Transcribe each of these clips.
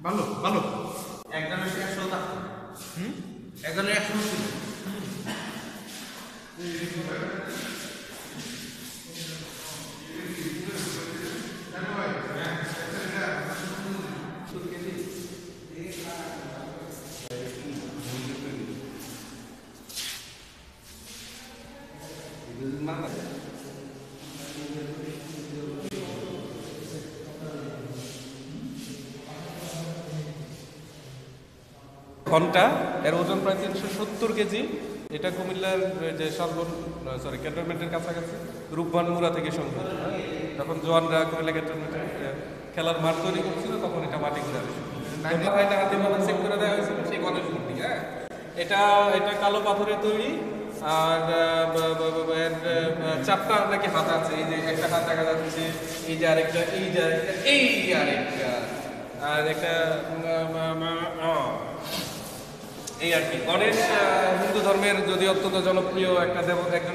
ভালো ভালো। একজনের 100 টাকা। একজনের 100 ছিল। ঘন্টা এর ওজন প্রায় 370 কেজি। এটা কুমিল্লার যে ক্যান্টনমেন্টের কাছাকাছি রূপবানমুড়া থেকে সংগ্রহ। তখন জওয়ানরা কুমিল্লা ক্যান্টনমেন্টে খেলার মাঠ তৈরি করছিল, তখন এটা মাটি ঘুরে আসে। এটা হাতে ভাবে চেক করে দেওয়া হয়েছিল সেই গণেশ মূর্তি। হ্যাঁ, এটা এটা কালো পাথরের তৈরি। আর এর চারটা নাকি হাত আছে। এই যে একটা হাত দেখা যাচ্ছে, এই যে আরেকটা, এই যে আরেকটা, এই যে আরেকটা, আর একটা এই আর কি। গণেশ হিন্দু ধর্মের যদি অত্যন্ত জনপ্রিয় একজন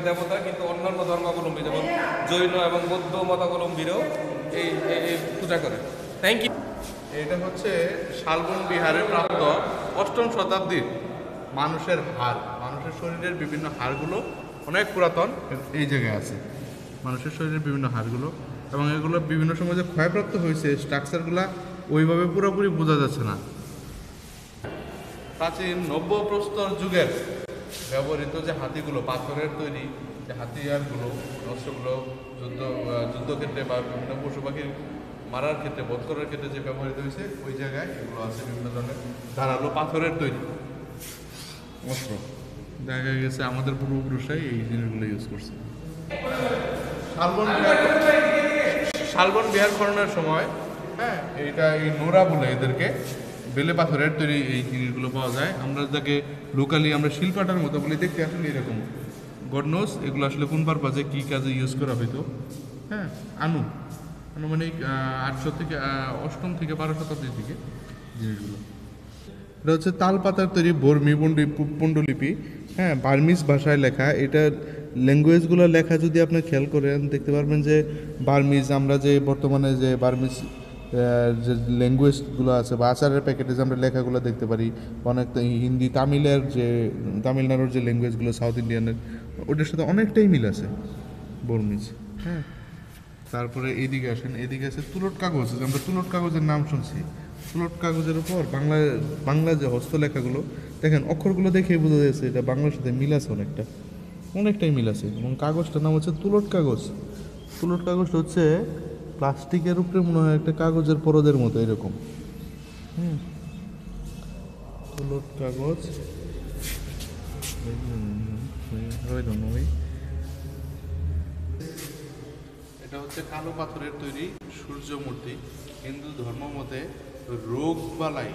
দেবতা, কিন্তু অন্যান্য ধর্মাবলম্বী যেমন জৈন এবং বৌদ্ধ মতাবলম্বীরাও এই পূজা করে। Thank you. এটা হচ্ছে শালবন বিহারে প্রাপ্ত 8ম শতাব্দীর মানুষের হাড়। মানুষের শরীরের বিভিন্ন হাড়গুলো অনেক পুরাতন এই জায়গায় আছে। মানুষের শরীরের বিভিন্ন হাড়গুলো, এবং এগুলো বিভিন্ন সময় যে ক্ষয়প্রাপ্ত হয়েছে, স্ট্রাকচারগুলো ওইভাবে পুরোপুরি বোঝা যাচ্ছে না। প্রাচীন নব্য প্রস্তর যুগের ব্যবহৃত যে হাতিগুলো, পাথরের তৈরি যে হাতিয়ারগুলো, অস্ত্রগুলো যুদ্ধক্ষেত্রে বা বিভিন্ন পশু পাখির মারার ক্ষেত্রে, বধ করার ক্ষেত্রে যে ব্যবহৃত হয়েছে, ওই জায়গায় এগুলো আছে। বিভিন্ন ধরনের ধারালো পাথরের তৈরি অস্ত্র দেখা গেছে। আমাদের পূর্বপুরুষরাই এই জিনিসগুলো ইউজ করছে। শালবন বিহার খননের সময়, হ্যাঁ, এই নোরা বলে এদেরকে, বেলে পাথরের তৈরি এই জিনিসগুলো পাওয়া যায়। আমরা যাকে লোকালি আমরা শিলপাটার মতো বলি, দেখতে আসলে এরকম। গড নোস এগুলো আসলে কোন পারপাজে কী কাজে ইউজ করা হইতো। হ্যাঁ, আনুমানিক 800 থেকে 8ম থেকে 12 শতাব্দীর দিকে জিনিসগুলো। এটা হচ্ছে তাল পাতার তৈরি বর্মী পণ্ডুলিপি। হ্যাঁ, বার্মিজ ভাষায় লেখা। এটা ল্যাঙ্গুয়েজগুলো লেখা যদি আপনি খেয়াল করেন, দেখতে পারবেন যে বার্মিজ, আমরা যে বর্তমানে যে বার্মিজ যে ল্যাঙ্গুয়েজগুলো আছে বা আচারের প্যাকেটে যে আমরা লেখাগুলো দেখতে পারি, অনেক হিন্দি, তামিলের যে তামিলনাড়ুর যে ল্যাঙ্গুয়েজগুলো সাউথ ইন্ডিয়ানের, ওটার সাথে অনেকটাই মিল আছে বর্মিজ। হ্যাঁ, তারপরে এইদিকে আসেন, এদিকে আছে তুলট কাগজ। আমরা তুলট কাগজের নাম শুনছি। তুলট কাগজের উপর বাংলা যে হস্তলেখাগুলো দেখেন, অক্ষরগুলো দেখে বোঝা যাচ্ছে এটা বাংলার সাথে মিল আছে, অনেকটাই মিল আছে। এবং কাগজটার নাম হচ্ছে তুলট কাগজ। তুলট কাগজটা হচ্ছে প্লাস্টিকের উপরে মনে হয় একটা কাগজের পরদের মতো এরকম। তুলট কাগজ এটা হচ্ছে কালো পাথরের তৈরি সূর্য মূর্তি। হিন্দু ধর্ম মতে রোগ বালাই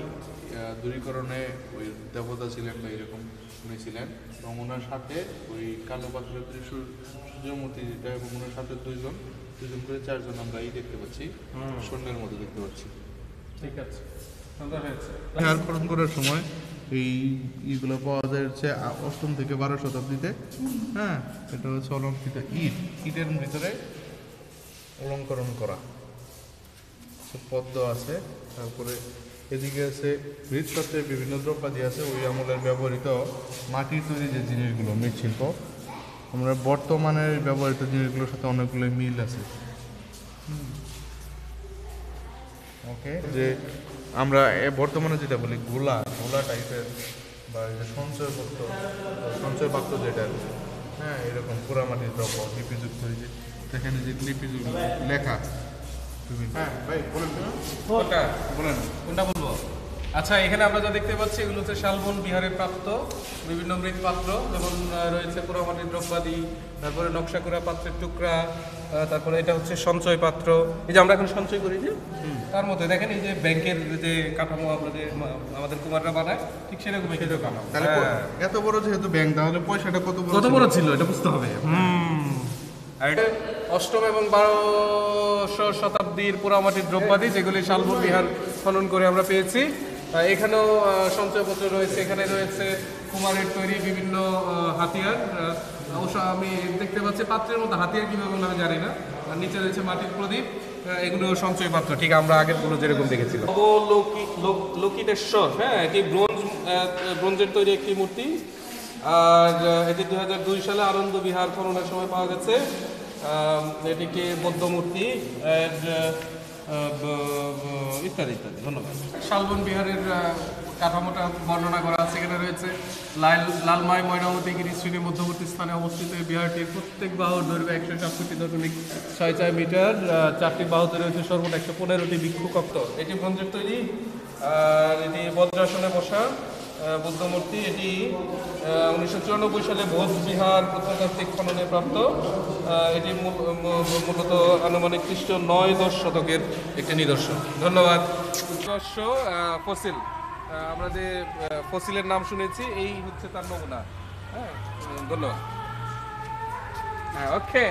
দূরীকরণে ওই দেবতা ছিলেন বা এরকম উনি ছিলেন। এবং ওনার সাথে ওই কালো পাথরের তৈরি সূর্য মূর্তি যেটা, এবং ওনার সাথে দুইজন করে 4জন আমরা এই দেখতে পাচ্ছি, সৈন্যের মতো দেখতে পাচ্ছি। ঠিক আছে, সুন্দর হয়েছে। হার খনন করার সময় এইগুলো পাওয়া যায় হচ্ছে 8ম থেকে 12 শতাব্দীতে। হ্যাঁ, এটা হচ্ছে অলঙ্কৃত ইটের ভিতরে অলঙ্করণ করা পদ্ম আছে। তারপরে এদিকে আছে মৃৎপাত্রের বিভিন্ন দ্রব্যাদি আছে, ওই আমলের ব্যবহৃত মাটির তৈরি যে জিনিসগুলো, মৃৎশিল্প। আমরা বর্তমানের ব্যবহৃত জিনিসগুলোর সাথে অনেকগুলো মিল আছে। ওকে, যে আমরা বর্তমানে যেটা বলি গোলা টাইপের, বা এই যে সঞ্চয় পাত্র যেটা, হ্যাঁ, এরকম পোড়ামাটির দ্রব্য লিপিযুক্ত হয়েছে। সেখানে যে লিপিযুক্ত লেখা। হ্যাঁ ভাই, বলেন কোনটা বলবো? আচ্ছা, এখানে আমরা যা দেখতে পাচ্ছি এগুলো হচ্ছে শালবন বিহারে প্রাপ্ত বিভিন্ন মৃৎপাত্র, যেমন রয়েছে পোড়ামাটির দ্রব্যাদি, তারপরে নকশা করা পাত্রের টুকরা, তারপরে এটা হচ্ছে সঞ্চয় পাত্র। এই যে আমরা এখন সঞ্চয় করি যে, তার মধ্যে দেখেন এই যে ব্যাংকের যে কাঠামো আমরা যে আমাদের কুমাররা বানায়, ঠিক সেরকম কাঠামো। তাহলে এত বড় যেহেতু ব্যাংক, তাহলে পয়সাটা কত বড় ছিল এটা বুঝতে হবে। আর এটা 8ম এবং 12শ শতাব্দীর পোড়ামাটির দ্রব্যাদি, যেগুলি শালবন বিহার খনন করে আমরা পেয়েছি। এখানেও সঞ্চয়পত্র রয়েছে। এখানে রয়েছে কুমারের তৈরি বিভিন্ন হাতিয়ার। অবশ্য আমি দেখতে পাচ্ছি পাত্রের মতো হাতিয়ার কীভাবে বলে আমি জানি না। আর নিচে রয়েছে মাটির প্রদীপ। এগুলো সঞ্চয় পাত্র, ঠিক আমরা আগেরগুলো যেরকম দেখেছিলাম। লোকিতেশ্বর, হ্যাঁ, এটি ব্রোঞ্জের তৈরি একটি মূর্তি। আর এটি 2002 সালে আনন্দ বিহার খননের সময় পাওয়া গেছে। এটিকে বৌদ্ধ মূর্তি ইত্যাদি ইত্যাদি। ধন্যবাদ। শালবন বিহারের কাঠামোটা বর্ণনা করা আছে। এখানে রয়েছে লালমাই ময়নামতি গিরিশ্রেণীর মধ্যবর্তী স্থানে অবস্থিত এই বিহারটির প্রত্যেক বাহুর দৈর্ঘ্য 167.6 মিটার। 4টি বাহুতে রয়েছে সর্বমোট 115টি ভিক্ষুকক্ষ। এটি ব্রোঞ্জের তৈরি। আর এটি বজ্রাসনে বসা বুদ্ধ মূর্তি। এটি 1994 সালে বৌদ্ধবিহার প্রত্নতাত্ত্বিক খননে প্রাপ্ত। এটি মূলত আনুমানিক খ্রিস্ট 9-10 শতকের একটি নিদর্শন। ধন্যবাদ। উৎকর্ষ ফসিল, আমরা যে ফসিলের নাম শুনেছি, এই হচ্ছে তার নমুনা। হ্যাঁ, ধন্যবাদ। হ্যাঁ, ওকে।